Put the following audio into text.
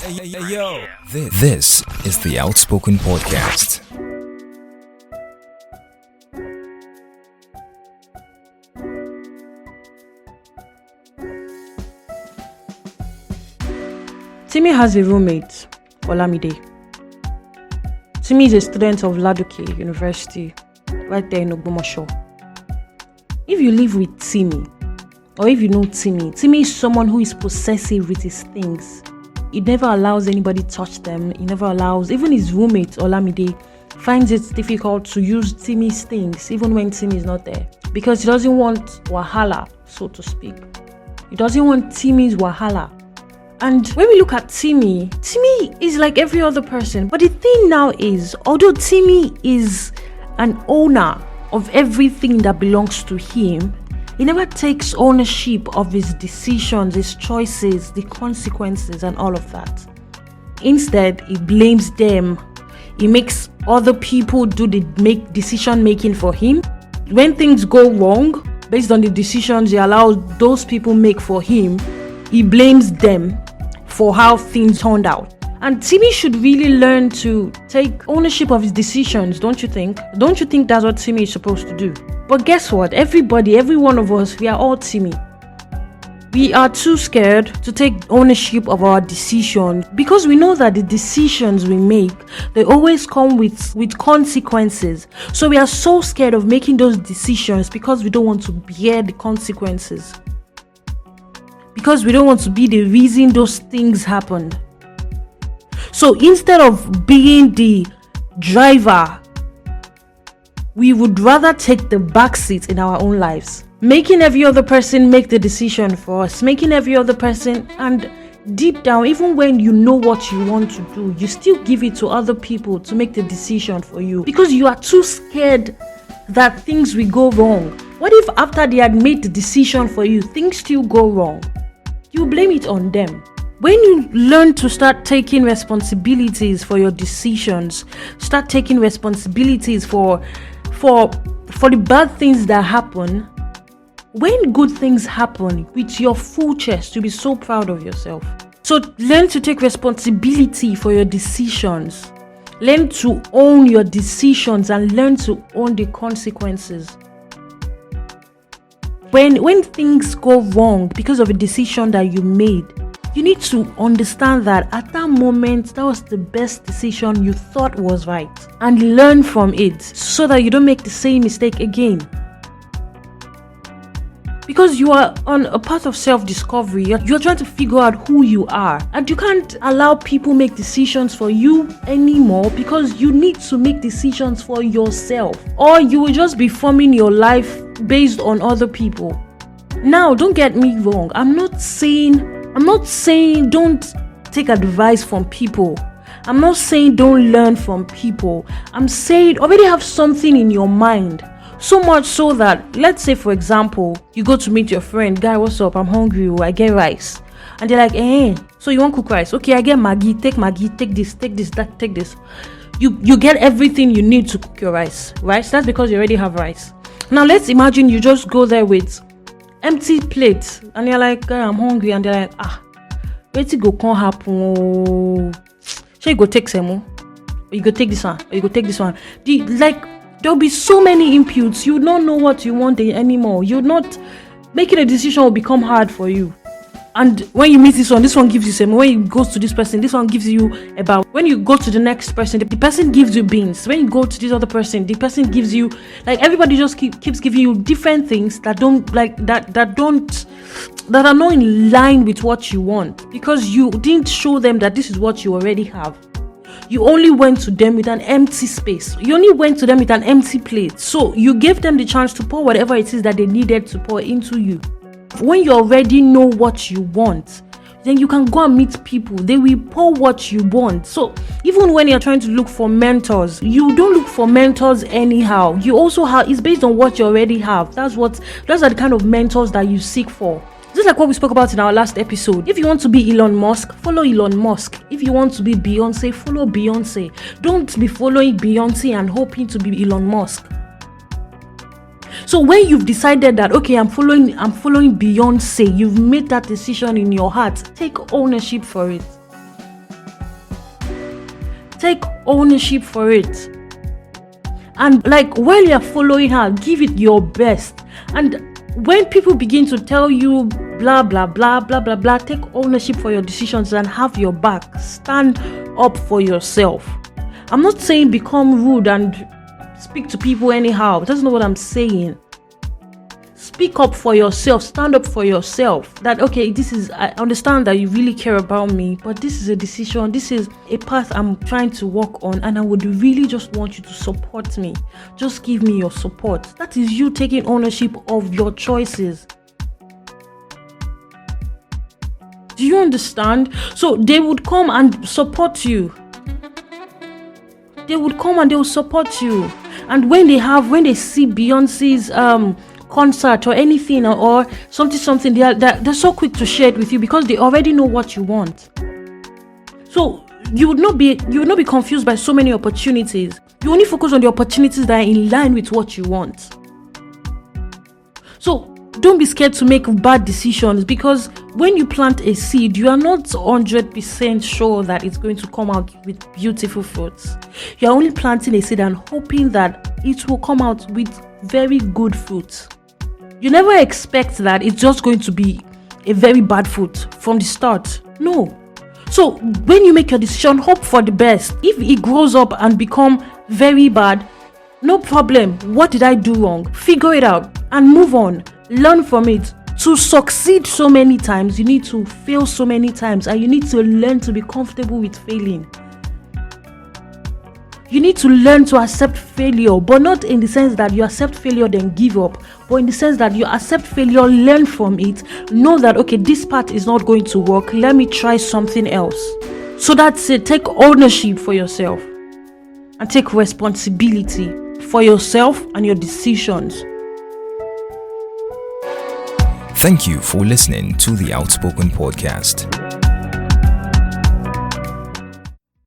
Yo. This is the Outspoken Podcast. Timmy has a roommate, Olamide. Timmy is a student of Ladoke University, right there in Ogbomoso. If you live with Timmy, or if you know Timmy is someone who is possessive with his things. He never allows anybody to touch them. He never allows, even his roommate, Olamide, finds it difficult to use Timmy's things, even when Timmy is not there. Because he doesn't want wahala, so to speak. He doesn't want Timmy's wahala. And when we look at Timmy is like every other person. But the thing now is, although Timmy is an owner of everything that belongs to him, he never takes ownership of his decisions, his choices, the consequences, and all of that. Instead, he blames them. He makes other people do the decision making for him. When things go wrong, based on the decisions he allows those people make for him, he blames them for how things turned out. And Timmy should really learn to take ownership of his decisions, don't you think? Don't you think that's what Timmy is supposed to do? But guess what? Every one of us, we are all Timmy. We are too scared to take ownership of our decisions because we know that the decisions we make, they always come with consequences. So we are so scared of making those decisions because we don't want to bear the consequences. Because we don't want to be the reason those things happened. So instead of being the driver, we would rather take the back seat in our own lives. Making every other person make the decision for us. Making every other person, and deep down, even when you know what you want to do, you still give it to other people to make the decision for you. Because you are too scared that things will go wrong. What if after they had made the decision for you, things still go wrong? You blame it on them. When you learn to start taking responsibilities for your decisions, start taking responsibilities for the bad things that happen, when good things happen with your full chest, you'll be so proud of yourself. So learn to take responsibility for your decisions. Learn to own your decisions and learn to own the consequences. When things go wrong because of a decision that you made, you need to understand that at that moment, that was the best decision you thought was right. And learn from it so that you don't make the same mistake again. Because you are on a path of self-discovery. You're trying to figure out who you are. And you can't allow people make decisions for you anymore because you need to make decisions for yourself. Or you will just be forming your life based on other people. Now, don't get me wrong. I'm not saying don't take advice from people. I'm not saying don't learn from people. I'm saying already have something in your mind. So much so that, let's say for example, you go to meet your friend, guy, what's up? I'm hungry, I get rice. And they're like, so you want cook rice? Okay, I get Maggi, take this, that, take this. You get everything you need to cook your rice, right? That's because you already have rice. Now let's imagine you just go there with empty plates and you're like, I'm hungry, and they're like, wait till go can't happen. So you go take some more, or you go take this one, or you go take this one. There'll be so many inputs. You don't know what you want anymore. You're not making a decision will become hard for you. And when you meet this one gives you some. When you go to this person, this one gives you about. When you go to the next person, the person gives you beans. When you go to this other person, the person gives you, like, everybody just keeps giving you different things that don't, like, that are not in line with what you want, because you didn't show them that this is what you already have. You only went to them with an empty space. You only went to them with an empty plate. So you gave them the chance to pour whatever it is that they needed to pour into you. When you already know what you want, then you can go and meet people. They will pour what you want. So even when you're trying to look for mentors, you don't look for mentors anyhow. You also have, it's based on what you already have. Those are the kind of mentors that you seek for. Just like what we spoke about in our last episode. If you want to be Elon Musk, follow Elon Musk. If you want to be Beyonce, follow Beyonce. Don't be following Beyonce and hoping to be Elon Musk. So when you've decided that, okay, I'm following Beyonce, you've made that decision in your heart, take ownership for it. take ownership for it. And like while you're following her, give it your best. And when people begin to tell you blah blah blah blah blah blah, take ownership for your decisions and have your back. Stand up for yourself. I'm not saying become rude and speak to people anyhow. That's not what I'm saying. Speak up for yourself. Stand up for yourself. That okay, I understand that you really care about me, but this is a decision. This is a path I'm trying to walk on, and I would really just want you to support me. Just give me your support. That is you taking ownership of your choices. Do you understand? So they would come and support you. They would come and they will support you. And when they see Beyonce's concert or anything or something, they're so quick to share it with you because they already know what you want. So you would not be confused by so many opportunities. You only focus on the opportunities that are in line with what you want. So don't be scared to make bad decisions, because when you plant a seed, you are not 100% sure that it's going to come out with beautiful fruits. You're only planting a seed and hoping that it will come out with very good fruits. You never expect that it's just going to be a very bad fruit from the start. No. So when you make your decision, hope for the best. If it grows up and become very bad, no problem. What did I do wrong? Figure it out and move on. Learn from it. To succeed so many times, you need to fail so many times, and you need to learn to be comfortable with failing. You need to learn to accept failure, but not in the sense that you accept failure then give up, but in the sense that you accept failure, learn from it, know that okay, this part is not going to work, let me try something else. So that's it. Take ownership for yourself and take responsibility for yourself and your decisions. Thank you for listening to the Outspoken Podcast.